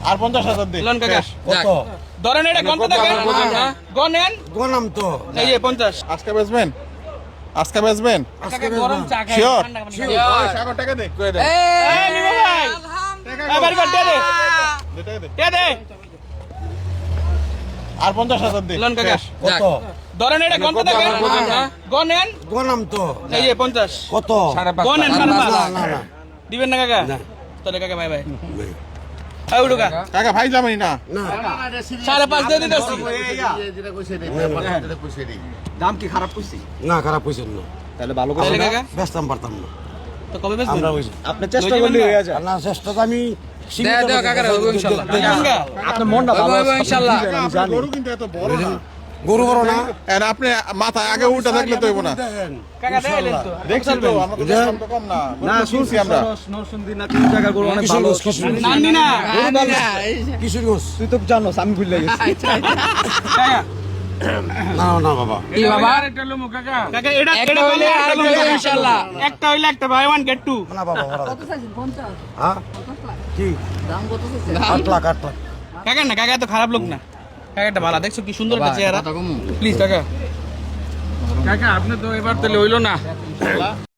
আর 50,000 দে loan কাকা কত ধরেন এটা গন্ত দেখেন গনেন গনাম তো এই যে 50 আজকে বেচবেন কাকা গরম চা খাই Sure. ঠান্ডা পানি ওই সাগর টাকা দে করে দে এই নিবো ভাই এই বাড়ি কর দে দে আর 50,000 দে লন কাকা কত ধরেন এটা গন্ত দেখেন গনেন গনাম তো এই যে 50 কত গনেন না সারা না দিবেন না কাকা না। তাহলে কাকা ভাই ভাই এই উড়ুকা কাকা ভাই যাবেন না না 5.5 দিয়ে দিতেছি দাম কি খারাপ কইছি? না খারাপ হইছে না তাহলে ভালো তাহলে করে কাকা বেচতাম পারতাম না তো কবে বেচবেন আমরা হইছে আপনি চেষ্টা করলে হয়ে যায়। আর না চেষ্টা তো আমি আপনার মনটা ভালো আছে ইনশাআল্লাহ কাকা, আপনার গরু কিন্তু এত বড় না গরু বড় না আর আপনি মাথায় আগে উল্টা থাকলে তো হইব না দেখেন কাকা দেখাইলেন তো দেখছেন তো আমরা তো দাম তো কম না না গরু শুনছি কিনছি আমরা নরসিংদী না তিন জায়গা গরু অনেক ভালো নান্দি না কিশোরগঞ্জ তুই তো জানোস আমি ভুলে গেছি কাকা না না বাবা কি বাবা কাকা এটা এটা হইলে আর ইনশাআল্লাহ একটা হইলে একটা বাই ওয়ান গেট টু না বাবা কত চাইছেন 50? হ্যাঁ কি দাম কত চাইছেন? 8 লাখ কাকা না কাকা তো খারাপ লোক না কাকা একটা ভালো দেখছো কি সুন্দর একটা চেহারা প্লিজ কাকা কাকা আপনি তো এবার তাহলে হইলো না